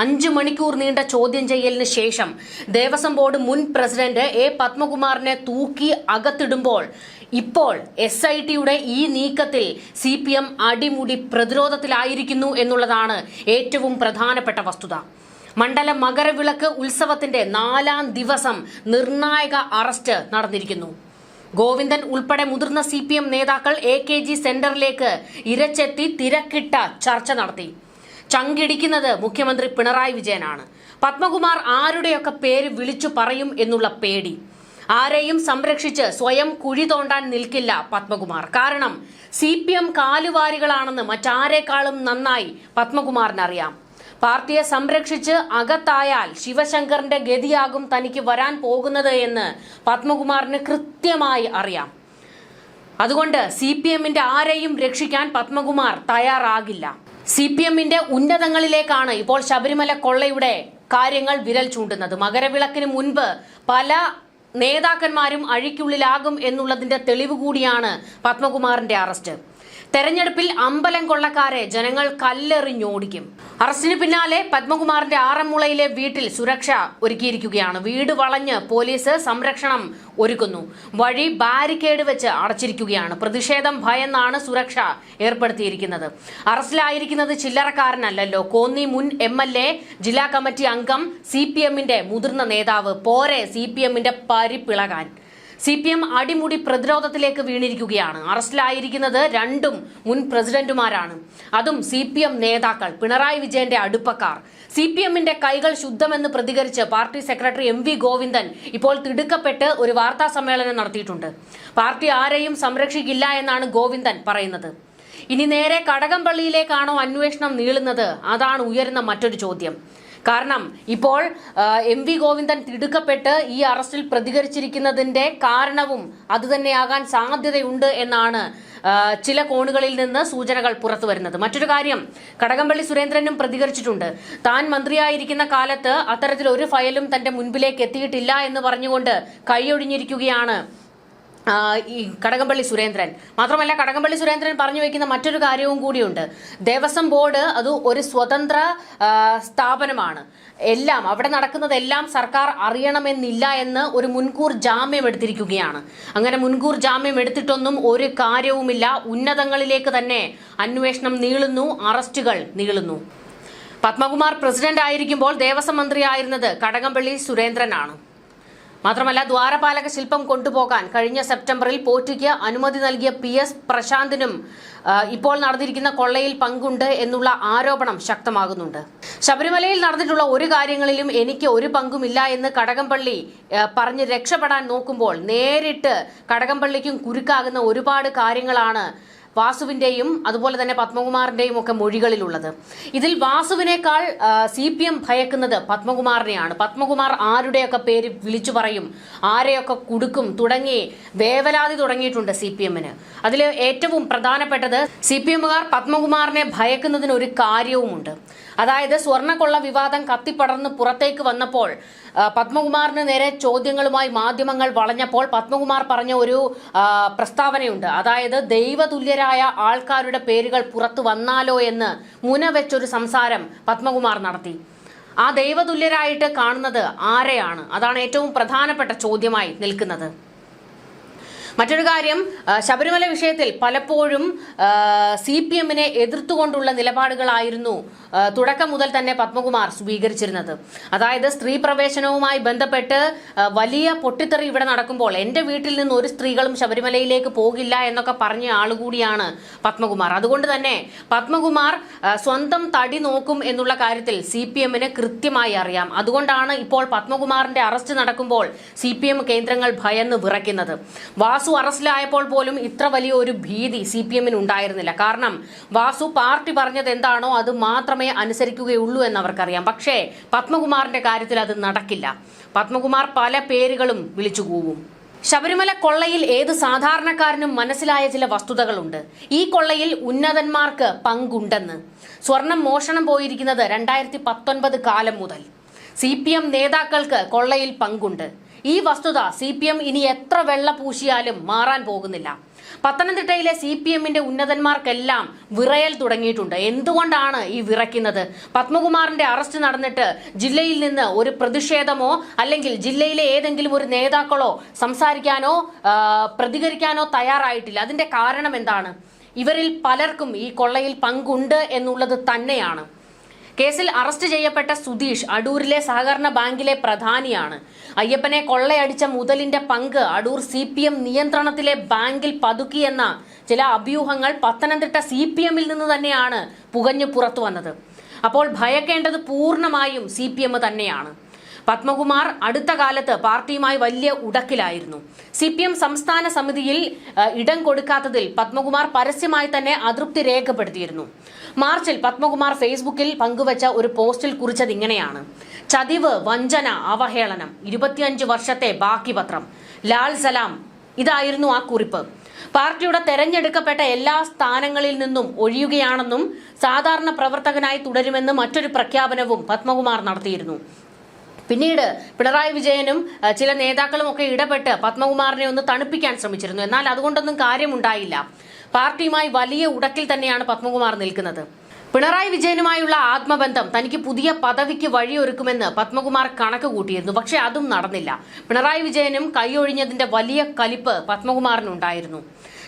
5 മണിക്കൂർ നീണ്ട ചോദ്യം ചെയ്യലിന് ശേഷം ദേവസ്വം ബോർഡ് മുൻ പ്രസിഡന്റ് എ പത്മകുമാറിനെ തൂക്കി അകത്തിടുമ്പോൾ ഇപ്പോൾ SITയുടെ ഈ നീക്കത്തിൽ CPM അടിമുടി പ്രതിരോധത്തിലായിരിക്കുന്നു എന്നുള്ളതാണ് ഏറ്റവും പ്രധാനപ്പെട്ട വസ്തുത. മണ്ഡല മകരവിളക്ക് ഉത്സവത്തിന്റെ 4ാം ദിവസം നിർണായക അറസ്റ്റ് നടന്നിരിക്കുന്നു. ഗോവിന്ദൻ ഉൾപ്പെടെ മുതിർന്ന CPM നേതാക്കൾ AKG സെന്ററിലേക്ക് ഇരച്ചെത്തി തിരക്കിട്ട ചർച്ച നടത്തി. ചങ്കിടിക്കുന്നത് മുഖ്യമന്ത്രി പിണറായി വിജയനാണ്. പത്മകുമാർ ആരുടെയൊക്കെ പേര് വിളിച്ചു പറയും എന്നുള്ള പേടി. ആരെയും സംരക്ഷിച്ച് സ്വയം കുഴി തോണ്ടാൻ നിൽക്കില്ല പത്മകുമാർ. കാരണം CPM കാലുവാരികളാണെന്ന് മറ്റാരേക്കാളും നന്നായി പത്മകുമാറിനറിയാം. പാർട്ടിയെ സംരക്ഷിച്ച് അകത്തായാൽ ശിവശങ്കറിന്റെ ഗതിയാകും തനിക്ക് വരാൻ പോകുന്നത് എന്ന് പത്മകുമാറിന് കൃത്യമായി അറിയാം. അതുകൊണ്ട് CPMന്റെ ആരെയും രക്ഷിക്കാൻ പത്മകുമാർ തയ്യാറാകില്ല. CPMന്റെ ഉന്നതങ്ങളിലേക്കാണ് ഇപ്പോൾ ശബരിമല കൊള്ളയുടെ കാര്യങ്ങൾ വിരൽ ചൂണ്ടുന്നത്. മകരവിളക്കിന് മുൻപ് പല നേതാക്കന്മാരും അഴിക്കുള്ളിലാകും എന്നുള്ളതിന്റെ തെളിവ് കൂടിയാണ് പത്മകുമാറിന്റെ അറസ്റ്റ്. തെരഞ്ഞെടുപ്പിൽ അമ്പലം കൊള്ളക്കാരെ ജനങ്ങൾ കല്ലെറിഞ്ഞോടിക്കും. അറസ്റ്റിന് പിന്നാലെ പത്മകുമാറിന്റെ ആറന്മുളയിലെ വീട്ടിൽ സുരക്ഷ ഒരുക്കിയിരിക്കുകയാണ്. വീട് വളഞ്ഞ് പോലീസ് സംരക്ഷണം ഒരുക്കുന്നു. വഴി ബാരിക്കേഡ് വെച്ച് അടച്ചിരിക്കുകയാണ്. പ്രതിഷേധം ഭയന്നാണ് സുരക്ഷ ഏർപ്പെടുത്തിയിരിക്കുന്നത്. അറസ്റ്റിലായിരിക്കുന്നത് ചില്ലറക്കാരനല്ലല്ലോ. കോന്നി മുൻ MLA, ജില്ലാ കമ്മിറ്റി അംഗം, CPMന്റെ മുതിർന്ന നേതാവ്. പോരെ CPMന്റെ പരിപ്പിളകാൻ. CPM അടിമുടി പ്രതിരോധത്തിലേക്ക് വീണിരിക്കുകയാണ്. അറസ്റ്റിലായിരിക്കുന്നത് രണ്ടും മുൻ പ്രസിഡന്റുമാരാണ്. അതും CPM നേതാക്കൾ, പിണറായി വിജയന്റെ അടുപ്പക്കാർ. CPMന്റെ കൈകൾ ശുദ്ധമെന്ന് പ്രതികരിച്ച് പാർട്ടി സെക്രട്ടറി MV ഗോവിന്ദൻ ഇപ്പോൾ തിടുക്കപ്പെട്ട് ഒരു വാർത്താ സമ്മേളനം നടത്തിയിട്ടുണ്ട്. പാർട്ടി ആരെയും സംരക്ഷിക്കില്ല എന്നാണ് ഗോവിന്ദൻ പറയുന്നത്. ഇനി നേരെ കടകംപള്ളിയിലേക്കാണോ അന്വേഷണം നീളുന്നത്? അതാണ് ഉയരുന്ന മറ്റൊരു ചോദ്യം. കാരണം ഇപ്പോൾ MV ഗോവിന്ദൻ തിടുക്കപ്പെട്ട് ഈ അറസ്റ്റിൽ പ്രതികരിച്ചിരിക്കുന്നതിന്റെ കാരണവും അതുതന്നെയാകാൻ സാധ്യതയുണ്ട് എന്നാണ് ചില കോണുകളിൽ നിന്ന് സൂചനകൾ പുറത്തു വരുന്നത്. മറ്റൊരു കാര്യം, കടകംപള്ളി സുരേന്ദ്രനും പ്രതികരിച്ചിട്ടുണ്ട്. താൻ മന്ത്രിയായിരിക്കുന്ന കാലത്ത് അത്തരത്തിലൊരു ഫയലും തന്റെ മുൻപിലേക്ക് എത്തിയിട്ടില്ല എന്ന് പറഞ്ഞുകൊണ്ട് കൈയൊഴിഞ്ഞിരിക്കുകയാണ് ഈ കടകംപള്ളി സുരേന്ദ്രൻ. മാത്രമല്ല, കടകംപള്ളി സുരേന്ദ്രൻ പറഞ്ഞു വയ്ക്കുന്ന മറ്റൊരു കാര്യവും കൂടിയുണ്ട്. ദേവസ്വം ബോർഡ് അത് ഒരു സ്വതന്ത്ര സ്ഥാപനമാണ്. എല്ലാം അവിടെ നടക്കുന്നതെല്ലാം സർക്കാർ അറിയണമെന്നില്ല എന്ന് ഒരു മുൻകൂർ ജാമ്യം എടുത്തിരിക്കുകയാണ്. അങ്ങനെ മുൻകൂർ ജാമ്യം എടുത്തിട്ടൊന്നും ഒരു കാര്യവുമില്ല. ഉന്നതങ്ങളിലേക്ക് തന്നെ അന്വേഷണം നീളുന്നു, അറസ്റ്റുകൾ നീളുന്നു. പത്മകുമാർ പ്രസിഡന്റ് ആയിരിക്കുമ്പോൾ ദേവസ്വം മന്ത്രിയായിരുന്നത് കടകംപള്ളി സുരേന്ദ്രനാണ്. മാത്രമല്ല, ദ്വാരപാലക ശില്പം കൊണ്ടുപോകാൻ കഴിഞ്ഞ സെപ്റ്റംബറിൽ പോറ്റിക്ക് അനുമതി നൽകിയ PS പ്രശാന്തിനും ഇപ്പോൾ നടന്നിരിക്കുന്ന കൊള്ളയിൽ പങ്കുണ്ട് എന്നുള്ള ആരോപണം ശക്തമാകുന്നുണ്ട്. ശബരിമലയിൽ നടന്നിട്ടുള്ള ഒരു കാര്യങ്ങളിലും എനിക്ക് ഒരു പങ്കുമില്ല എന്ന് കടകംപള്ളി പറഞ്ഞ് രക്ഷപ്പെടാൻ നോക്കുമ്പോൾ നേരിട്ട് കടകംപള്ളിക്കും കുരുക്കാകുന്ന ഒരുപാട് കാര്യങ്ങളാണ് വാസുവിന്റെയും അതുപോലെ തന്നെ പത്മകുമാറിന്റെയും ഒക്കെ മൊഴികളിലുള്ളത്. ഇതിൽ വാസുവിനേക്കാൾ CPM ഭയക്കുന്നത് പത്മകുമാറിനെയാണ്. പത്മകുമാർ ആരുടെയൊക്കെ പേര് വിളിച്ചു പറയും, ആരെയൊക്കെ കുടുക്കും തുടങ്ങി വേവലാതി തുടങ്ങിയിട്ടുണ്ട് CPMന്. അതിൽ ഏറ്റവും പ്രധാനപ്പെട്ടത് CPMകാർ പത്മകുമാറിനെ ഭയക്കുന്നതിന് ഒരു കാര്യവുമുണ്ട്. അതായത് സ്വർണ്ണക്കൊള്ള വിവാദം കത്തിപ്പടർന്ന് പുറത്തേക്ക് വന്നപ്പോൾ പത്മകുമാറിന് നേരെ ചോദ്യങ്ങളുമായി മാധ്യമങ്ങൾ വളഞ്ഞപ്പോൾ പത്മകുമാർ പറഞ്ഞ ഒരു പ്രസ്താവനയുണ്ട്. അതായത് ദൈവതുല്യരായ ആൾക്കാരുടെ പേരുകൾ പുറത്തു വന്നാലോ എന്ന് മുനവെച്ചൊരു സംസാരം പത്മകുമാർ നടത്തി. ആ ദൈവതുല്യരായിട്ട് കാണുന്നത് ആരെയാണ്? അതാണ് ഏറ്റവും പ്രധാനപ്പെട്ട ചോദ്യമായി നിൽക്കുന്നത്. മറ്റൊരു കാര്യം, ശബരിമല വിഷയത്തിൽ പലപ്പോഴും CPMനെ എതിർത്തുകൊണ്ടുള്ള നിലപാടുകളായിരുന്നു തുടക്കം മുതൽ തന്നെ പത്മകുമാർ സ്വീകരിച്ചിരുന്നത്. അതായത് സ്ത്രീ പ്രവേശനവുമായി ബന്ധപ്പെട്ട് വലിയ പൊട്ടിത്തെറി ഇവിടെ നടക്കുമ്പോൾ എന്റെ വീട്ടിൽ നിന്ന് ഒരു സ്ത്രീകളും ശബരിമലയിലേക്ക് പോകില്ല എന്നൊക്കെ പറഞ്ഞ ആളുകൂടിയാണ് പത്മകുമാർ. അതുകൊണ്ട് തന്നെ പത്മകുമാർ സ്വന്തം തടി നോക്കും എന്നുള്ള കാര്യത്തിൽ CPMന് കൃത്യമായി അറിയാം. അതുകൊണ്ടാണ് ഇപ്പോൾ പത്മകുമാറിന്റെ അറസ്റ്റ് നടക്കുമ്പോൾ CPM കേന്ദ്രങ്ങൾ ഭയന്ന് വിറയ്ക്കുന്നത്. വാസു അറസ്റ്റിലായപ്പോൾ പോലും ഇത്ര വലിയ ഒരു ഭീതി CPMന് ഉണ്ടായിരുന്നില്ല. കാരണം വാസു പാർട്ടി പറഞ്ഞത് എന്താണോ അത് മാത്രമേ അനുസരിക്കുകയുള്ളൂ എന്ന് അവർക്കറിയാം. പക്ഷേ പത്മകുമാറിന്റെ കാര്യത്തിൽ അത് നടക്കില്ല. പത്മകുമാർ പല പേരുകളും വിളിച്ചു കൂവും. ശബരിമല കൊള്ളയിൽ ഏത് സാധാരണക്കാരനും മനസ്സിലായ ചില വസ്തുതകളുണ്ട്. ഈ കൊള്ളയിൽ ഉന്നതന്മാർക്ക് പങ്കുണ്ടെന്ന്. സ്വർണം മോഷണം പോയിരിക്കുന്നത് 2019 കാലം മുതൽ. CPM നേതാക്കൾക്ക് കൊള്ളയിൽ പങ്കുണ്ട്. ഈ വസ്തുത CPM ഇനി എത്ര വെള്ള പൂശിയാലും മാറാൻ പോകുന്നില്ല. പത്തനംതിട്ടയിലെ CPMന്റെ ഉന്നതന്മാർക്കെല്ലാം വിറയൽ തുടങ്ങിയിട്ടുണ്ട്. എന്തുകൊണ്ടാണ് ഈ വിറയ്ക്കുന്നത്? പത്മകുമാറിന്റെ അറസ്റ്റ് നടന്നിട്ട് ജില്ലയിൽ നിന്ന് ഒരു പ്രതിഷേധമോ അല്ലെങ്കിൽ ജില്ലയിലെ ഏതെങ്കിലും ഒരു നേതാക്കളോ സംസാരിക്കാനോ പ്രതികരിക്കാനോ തയ്യാറായിട്ടില്ല. അതിന്റെ കാരണം എന്താണ്? ഇവരിൽ പലർക്കും ഈ കൊള്ളയിൽ പങ്കുണ്ട് എന്നുള്ളത് തന്നെയാണ്. കേസിൽ അറസ്റ്റ് ചെയ്യപ്പെട്ട സുധീഷ് അടൂരിലെ സഹകരണ ബാങ്കിലെ പ്രധാനിയാണ്. അയ്യപ്പനെ കൊള്ളയടിച്ച മുതലിന്റെ പങ്ക് അടൂർ CPM നിയന്ത്രണത്തിലെ ബാങ്കിൽ പതുക്കിയെന്ന ചില അഭ്യൂഹങ്ങൾ പത്തനംതിട്ട CPMൽ നിന്ന് തന്നെയാണ് പുകഞ്ഞു പുറത്തു വന്നത്. അപ്പോൾ ഭയക്കേണ്ടത് പൂർണ്ണമായും CPM തന്നെയാണ്. പത്മകുമാർ അടുത്ത കാലത്ത് പാർട്ടിയുമായി വലിയ ഉടക്കിലായിരുന്നു. CPM സംസ്ഥാന സമിതിയിൽ ഇടം കൊടുക്കാത്തതിൽ പത്മകുമാർ പരസ്യമായി തന്നെ അതൃപ്തി രേഖപ്പെടുത്തിയിരുന്നു. മാർച്ചിൽ പത്മകുമാർ ഫേസ്ബുക്കിൽ പങ്കുവച്ച ഒരു പോസ്റ്റിൽ കുറിച്ചത് ഇങ്ങനെയാണ്: ചതിവ്, വഞ്ചന, അവഹേളനം, 25 വർഷത്തെ ബാക്കി പത്രം, ലാൽ സലാം. ഇതായിരുന്നു ആ കുറിപ്പ്. പാർട്ടിയുടെ തെരഞ്ഞെടുക്കപ്പെട്ട എല്ലാ സ്ഥാനങ്ങളിൽ നിന്നും ഒഴിയുകയാണെന്നും സാധാരണ പ്രവർത്തകനായി തുടരുമെന്നും മറ്റൊരു പ്രഖ്യാപനവും പത്മകുമാർ നടത്തിയിരുന്നു. പിന്നീട് പിണറായി വിജയനും ചില നേതാക്കളും ഒക്കെ ഇടപെട്ട് പത്മകുമാറിനെ ഒന്ന് തണുപ്പിക്കാൻ ശ്രമിച്ചിരുന്നു. എന്നാൽ അതുകൊണ്ടൊന്നും കാര്യമുണ്ടായില്ല. പാർട്ടിയുമായി വലിയ ഉടക്കിൽ തന്നെയാണ് പത്മകുമാർ നിൽക്കുന്നത്. പിണറായി വിജയനുമായുള്ള ആത്മബന്ധം തനിക്ക് പുതിയ പദവിക്ക് വഴിയൊരുക്കുമെന്ന് പത്മകുമാർ കണക്ക് കൂട്ടിയിരുന്നു. പക്ഷെ അതും നടന്നില്ല. പിണറായി വിജയനും കൈയൊഴിഞ്ഞതിന്റെ വലിയ കലിപ്പ് പത്മകുമാറിനുണ്ടായിരുന്നു.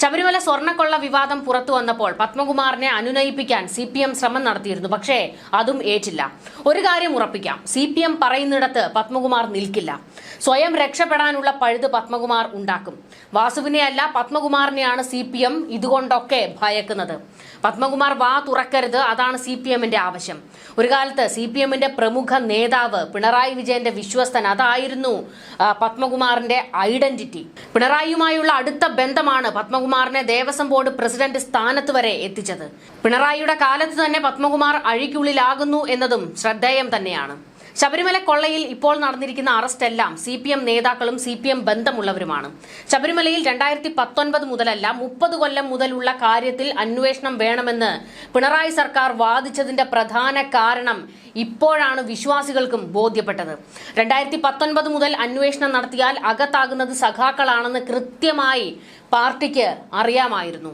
ശബരിമല സ്വർണ്ണക്കൊള്ള വിവാദം പുറത്തു വന്നപ്പോൾ പത്മകുമാറിനെ അനുനയിപ്പിക്കാൻ CPM ശ്രമം നടത്തിയിരുന്നു. പക്ഷേ അതും ഏറ്റില്ല. ഒരു കാര്യം ഉറപ്പിക്കാം, CPM പറയുന്നിടത്ത് പത്മകുമാർ നിൽക്കില്ല. സ്വയം രക്ഷപ്പെടാനുള്ള പഴുത് പത്മകുമാർ ഉണ്ടാക്കും. വാസുവിനെ അല്ല, പത്മകുമാറിനെയാണ് CPM ഇതുകൊണ്ടൊക്കെ ഭയക്കുന്നത്. പത്മകുമാർ വാ തുറക്കരുത്, അതാണ് CPMന്റെ ആവശ്യം. ഒരു കാലത്ത് CPMന്റെ പ്രമുഖ നേതാവ് പിണറായി വിജയന്റെ വിശ്വസ്തൻ, അതായിരുന്നു പത്മകുമാറിന്റെ ഐഡന്റിറ്റി. പിണറായിയുമായുള്ള അടുത്ത ബന്ധമാണ് പത്മകുമാറിനെ ദേവസ്വം ബോർഡ് പ്രസിഡന്റ് സ്ഥാനത്ത് വരെ എത്തിച്ചത്. പിണറായിയുടെ കാലത്ത് തന്നെ പത്മകുമാർ അഴിക്കുള്ളിലാകുന്നു എന്നതും ശ്രദ്ധേയം തന്നെയാണ്. ശബരിമല കൊള്ളയിൽ ഇപ്പോൾ നടന്നിരിക്കുന്ന അറസ്റ്റ് എല്ലാം CPM നേതാക്കളും CPM ബന്ധമുള്ളവരുമാണ്. ശബരിമലയിൽ 2019 മുതലല്ല 30 കൊല്ലം മുതലുള്ള കാര്യത്തിൽ അന്വേഷണം വേണമെന്ന് പിണറായി സർക്കാർ വാദിച്ചതിന്റെ പ്രധാന കാരണം ഇപ്പോഴാണ് വിശ്വാസികൾക്കും ബോധ്യപ്പെട്ടത്. 2019 മുതൽ അന്വേഷണം നടത്തിയാൽ അകത്താകുന്നത് സഖാക്കളാണെന്ന് കൃത്യമായി പാർട്ടിക്ക് അറിയാമായിരുന്നു.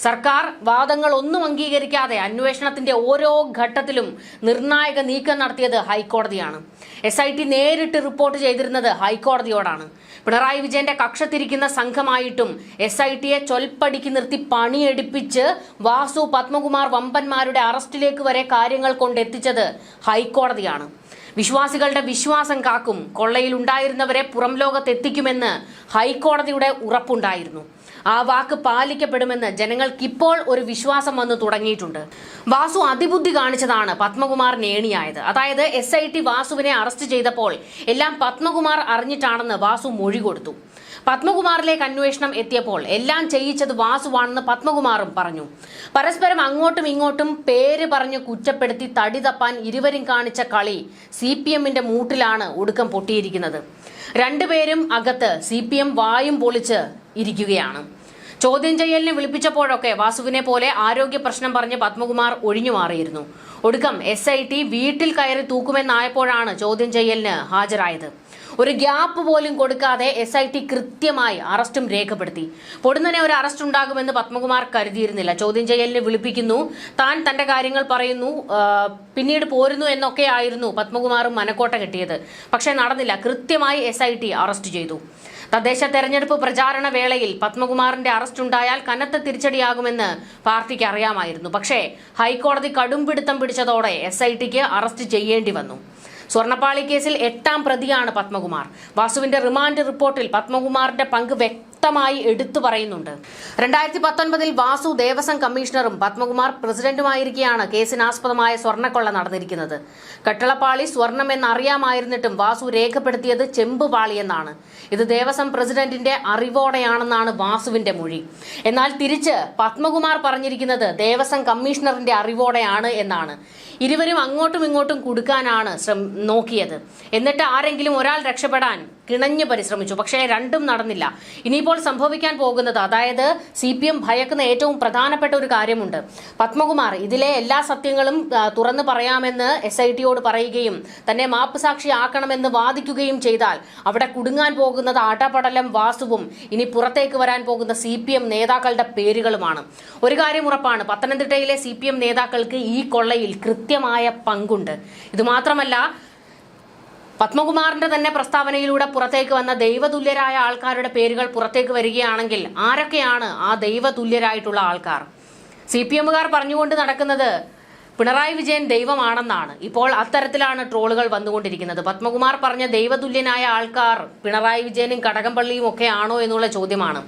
സർക്കാർ വാദങ്ങൾ ഒന്നും അംഗീകരിക്കാതെ അന്വേഷണത്തിന്റെ ഓരോ ഘട്ടത്തിലും നിർണായക നീക്കം നടത്തിയത് ഹൈക്കോടതിയാണ്. SIT നേരിട്ട് റിപ്പോർട്ട് ചെയ്തിരുന്നത് ഹൈക്കോടതിയോടാണ്. പിണറായി വിജയന്റെ കക്ഷത്തിരിക്കുന്ന സംഘമായിട്ടും SITയെ ചൊൽപ്പടിക്ക് നിർത്തി പണിയെടുപ്പിച്ച് വാസു, പത്മകുമാർ വമ്പന്മാരുടെ അറസ്റ്റിലേക്ക് വരെ കാര്യങ്ങൾ കൊണ്ടെത്തിച്ചത് ഹൈക്കോടതിയാണ്. വിശ്വാസികളുടെ വിശ്വാസം കാക്കും, കൊള്ളയിൽ ഉണ്ടായിരുന്നവരെ പുറം ലോകത്തെത്തിക്കുമെന്ന് ഹൈക്കോടതിയുടെ ഉറപ്പുണ്ടായിരുന്നു. ആ വാക്ക് പാലിക്കപ്പെടുമെന്ന് ജനങ്ങൾക്കിപ്പോൾ ഒരു വിശ്വാസം വന്നു തുടങ്ങിയിട്ടുണ്ട്. വാസു അതിബുദ്ധി കാണിച്ചതാണ് പത്മകുമാറിന് ഏണിയായത്. അതായത് SIT വാസുവിനെ അറസ്റ്റ് ചെയ്തപ്പോൾ എല്ലാം പത്മകുമാർ അറിഞ്ഞിട്ടാണെന്ന് വാസു മൊഴി കൊടുത്തു. പത്മകുമാറിലേക്ക് അന്വേഷണം എത്തിയപ്പോൾ എല്ലാം ചെയ്യിച്ചത് വാസുവാണെന്ന് പത്മകുമാറും പറഞ്ഞു. പരസ്പരം അങ്ങോട്ടും ഇങ്ങോട്ടും പേര് പറഞ്ഞ് കുറ്റപ്പെടുത്തി തടി തപ്പാൻ ഇരുവരും കാണിച്ച കളി CPMന്റെ മൂട്ടിലാണ് ഒടുക്കം പൊട്ടിയിരിക്കുന്നത്. രണ്ടുപേരും അകത്ത്, CPM വായും പൊളിച്ച് ഇരിക്കുകയാണ്. ചോദ്യം ചെയ്യലിന് വിളിപ്പിച്ചപ്പോഴൊക്കെ വാസുവിനെ പോലെ ആരോഗ്യ പ്രശ്നം പറഞ്ഞ് പത്മകുമാർ ഒഴിഞ്ഞു മാറിയിരുന്നു. ഒടുക്കം SIT വീട്ടിൽ കയറി തൂക്കുമെന്നായപ്പോഴാണ് ചോദ്യം ചെയ്യലിന് ഹാജരായത്. ഒരു ഗ്യാപ്പ് പോലും കൊടുക്കാതെ SIT കൃത്യമായി അറസ്റ്റും രേഖപ്പെടുത്തി. പൊടുന്നനെ ഒരു അറസ്റ്റ് ഉണ്ടാകുമെന്ന് പത്മകുമാർ കരുതിയിരുന്നില്ല. ചോദ്യം ചെയ്യലിന് വിളിപ്പിക്കുന്നു, താൻ തന്റെ കാര്യങ്ങൾ പറയുന്നു, പിന്നീട് പോരുന്നു എന്നൊക്കെ ആയിരുന്നു പത്മകുമാറും മനക്കോട്ട കെട്ടിയത്. പക്ഷെ നടന്നില്ല. കൃത്യമായി SIT അറസ്റ്റ് ചെയ്തു. തദ്ദേശ തെരഞ്ഞെടുപ്പ് പ്രചാരണ വേളയിൽ പത്മകുമാറിന്റെ അറസ്റ്റ് ഉണ്ടായാൽ കനത്ത തിരിച്ചടിയാകുമെന്ന് പാർട്ടിക്ക് അറിയാമായിരുന്നു. പക്ഷേ ഹൈക്കോടതി കടുംപിടുത്തം പിടിച്ചതോടെ SITക്ക് അറസ്റ്റ് ചെയ്യേണ്ടി വന്നു. സ്വർണ്ണപ്പാളി കേസിൽ 8ാം പ്രതിയാണ് പത്മകുമാർ. വാസുവിന്റെ റിമാൻഡ് റിപ്പോർട്ടിൽ പത്മകുമാറിന്റെ പങ്ക് വ്യക്തമായി എടുത്തു പറയുന്നുണ്ട്. 2019 വാസു ദേവസ്വം കമ്മീഷണറും പത്മകുമാർ പ്രസിഡന്റുമായിരിക്കെയാണ് കേസിനാസ്പദമായ സ്വർണ്ണക്കൊള്ള നടന്നിരിക്കുന്നത്. കട്ടളപ്പാളി സ്വർണം എന്നറിയാമായിരുന്നിട്ടും വാസു രേഖപ്പെടുത്തിയത് ചെമ്പ് പാളിയെന്നാണ്. ഇത് ദേവസ്വം പ്രസിഡന്റിന്റെ അറിവോടെയാണെന്നാണ് വാസുവിന്റെ മൊഴി. എന്നാൽ തിരിച്ച് പത്മകുമാർ പറഞ്ഞിരിക്കുന്നത് ദേവസ്വം കമ്മീഷണറിന്റെ അറിവോടെയാണ് എന്നാണ്. ഇരുവരും അങ്ങോട്ടും ഇങ്ങോട്ടും കൊടുക്കാനാണ് നോക്കിയത്. എന്നിട്ട് ആരെങ്കിലും ഒരാൾ രക്ഷപ്പെടാൻ കിണഞ്ഞു പരിശ്രമിച്ചു. പക്ഷേ രണ്ടും നടന്നില്ല. ഇനിയിപ്പോൾ സംഭവിക്കാൻ പോകുന്നത്, അതായത് CPM ഭയക്കുന്ന ഏറ്റവും പ്രധാനപ്പെട്ട ഒരു കാര്യമുണ്ട്. പത്മകുമാർ ഇതിലെ എല്ലാ സത്യങ്ങളും തുറന്നു പറയാമെന്ന് SITയോട് പറയുകയും തന്നെ മാപ്പ് സാക്ഷിയാക്കണമെന്ന് വാദിക്കുകയും ചെയ്താൽ അവിടെ കുടുങ്ങാൻ പോകുന്നത് അടപടലം വാസുവും ഇനി പുറത്തേക്ക് വരാൻ പോകുന്ന CPM നേതാക്കളുടെ പേരുകളുമാണ്. ഒരു കാര്യം ഉറപ്പാണ്, പത്തനംതിട്ടയിലെ CPM നേതാക്കൾക്ക് ഈ കൊള്ളയിൽ കൃത്യമായ പങ്കുണ്ട്. ഇത് മാത്രമല്ല, പത്മകുമാറിന്റെ തന്നെ പ്രസ്താവനയിലൂടെ പുറത്തേക്ക് വന്ന ദൈവതുല്യരായ ആൾക്കാരുടെ പേരുകൾ പുറത്തേക്ക് വരികയാണെങ്കിൽ ആരൊക്കെയാണ് ആ ദൈവതുല്യരായിട്ടുള്ള ആൾക്കാർ? CPMകാർ പറഞ്ഞുകൊണ്ട് നടക്കുന്നത് പിണറായി വിജയൻ ദൈവമാണെന്നാണ്. ഇപ്പോൾ അത്തരത്തിലാണ് ട്രോളുകൾ വന്നുകൊണ്ടിരിക്കുന്നത്. പത്മകുമാർ പറഞ്ഞ ദൈവതുല്യനായ ആൾക്കാർ പിണറായി വിജയനും കടകംപള്ളിയും ഒക്കെ ആണോ എന്നുള്ള ചോദ്യമാണ്.